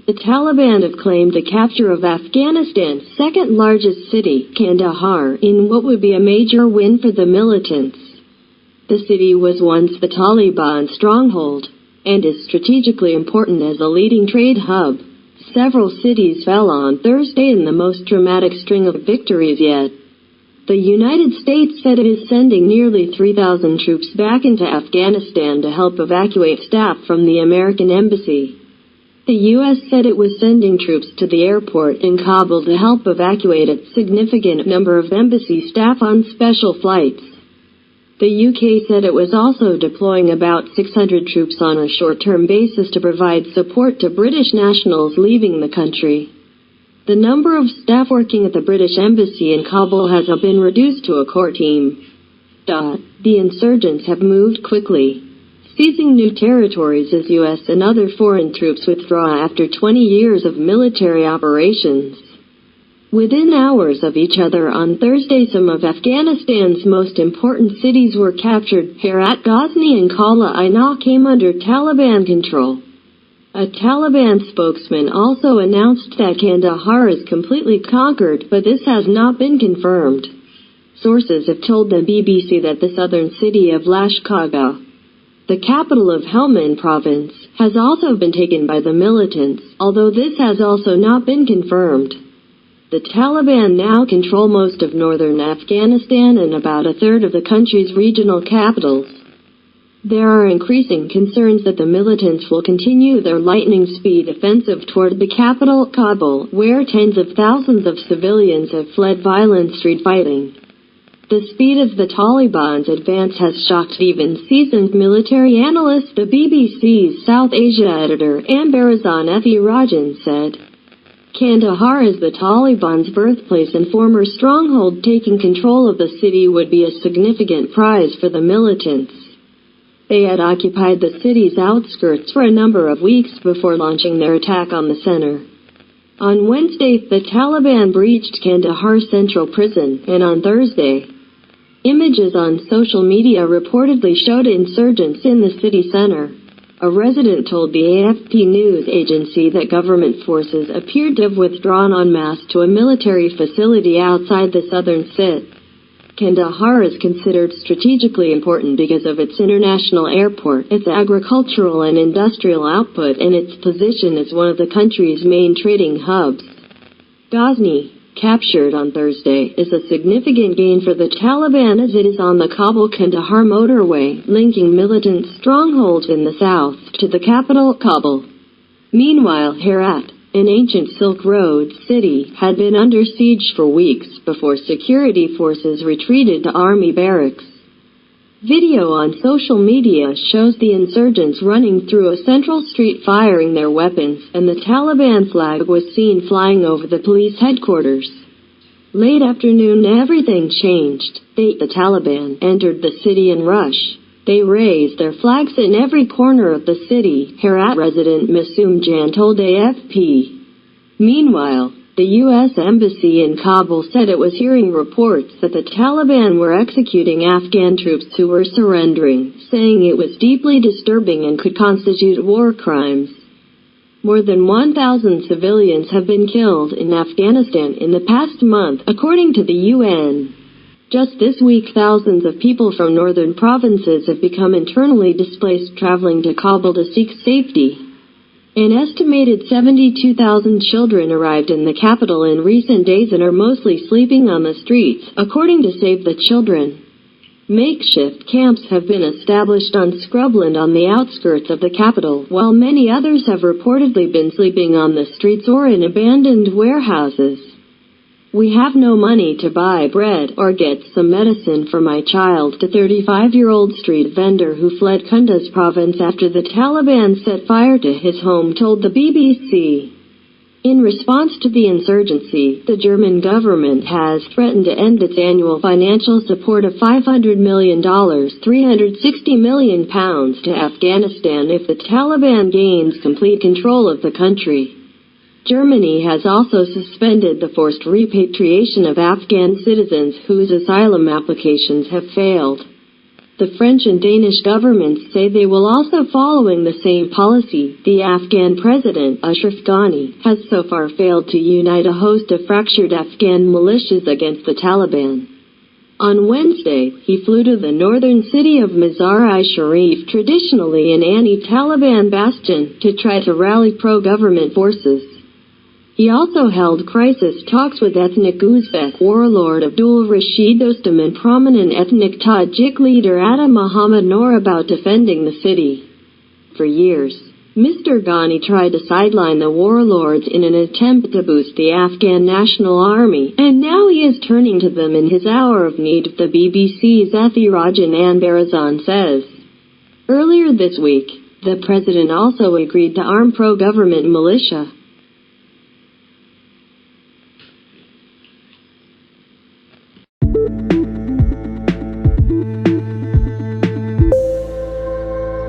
the Taliban have claimed the capture of Afghanistan's second-largest city, Kandahar, in what would be a major win for the militants. The city was once the Taliban stronghold, and is strategically important as a leading trade hub. Several cities fell on Thursday in the most dramatic string of victories yet. The United States said it is sending nearly 3,000 troops back into Afghanistan to help evacuate staff from the American embassy. The U.S. said it was sending troops to the airport in Kabul to help evacuate a significant number of embassy staff on special flights. The UK said it was also deploying about 600 troops on a short-term basis to provide support to British nationals leaving the country. The number of staff working at the British Embassy in Kabul has been reduced to a core team. The insurgents have moved quickly, seizing new territories as U.S. and other foreign troops withdraw after 20 years of military operations. Within hours of each other on Thursday, some of Afghanistan's most important cities were captured. Herat, Ghazni and Kala Aina came under Taliban control. A Taliban spokesman also announced that Kandahar is completely conquered, but this has not been confirmed. Sources have told the BBC that the southern city of Lashkargah, the capital of Helmand province, has also been taken by the militants, although this has also not been confirmed. The Taliban now control most of northern Afghanistan and about a third of the country's regional capitals. There are increasing concerns that the militants will continue their lightning-speed offensive toward the capital, Kabul, where tens of thousands of civilians have fled violent street fighting. The speed of the Taliban's advance has shocked even seasoned military analysts, the BBC's South Asia editor Ambarazan F.E. Rajan said. Kandahar is the Taliban's birthplace and former stronghold. Taking control of the city would be a significant prize for the militants. They had occupied the city's outskirts for a number of weeks before launching their attack on the center. On Wednesday, the Taliban breached Kandahar Central Prison, and on Thursday, images on social media reportedly showed insurgents in the city center. A resident told the AFP news agency that government forces appeared to have withdrawn en masse to a military facility outside the southern city. Kandahar is considered strategically important because of its international airport, its agricultural and industrial output, and its position as one of the country's main trading hubs. Ghazni, captured on Thursday, is a significant gain for the Taliban as it is on the Kabul-Kandahar motorway, linking militant strongholds in the south to the capital, Kabul. Meanwhile, Herat, an ancient Silk Road city, had been under siege for weeks before security forces retreated to army barracks. Video on social media shows the insurgents running through a central street firing their weapons, and the Taliban flag was seen flying over the police headquarters. Late afternoon, everything changed. The Taliban entered the city in rush. They raised their flags in every corner of the city, Herat resident Masoom Jan told AFP. Meanwhile, the U.S. Embassy in Kabul said it was hearing reports that the Taliban were executing Afghan troops who were surrendering, saying it was deeply disturbing and could constitute war crimes. More than 1,000 civilians have been killed in Afghanistan in the past month, according to the UN. Just this week, thousands of people from northern provinces have become internally displaced, traveling to Kabul to seek safety. An estimated 72,000 children arrived in the capital in recent days and are mostly sleeping on the streets, according to Save the Children. Makeshift camps have been established on scrubland on the outskirts of the capital, while many others have reportedly been sleeping on the streets or in abandoned warehouses. We have no money to buy bread or get some medicine for my child, the 35-year-old street vendor who fled Kunduz province after the Taliban set fire to his home told the BBC. In response to the insurgency, the German government has threatened to end its annual financial support of $500 million, £360 million to Afghanistan if the Taliban gains complete control of the country. Germany has also suspended the forced repatriation of Afghan citizens whose asylum applications have failed. The French and Danish governments say they will also following the same policy. The Afghan president, Ashraf Ghani, has so far failed to unite a host of fractured Afghan militias against the Taliban. On Wednesday, he flew to the northern city of Mazar-i-Sharif, traditionally an anti-Taliban bastion, to try to rally pro-government forces. He also held crisis talks with ethnic Uzbek warlord Abdul Rashid Dostum and prominent ethnic Tajik leader Atta Muhammad Noor about defending the city. For years, Mr. Ghani tried to sideline the warlords in an attempt to boost the Afghan National Army, and now he is turning to them in his hour of need, the BBC's Athirajan Anbarazan says. Earlier this week, the president also agreed to arm pro-government militia.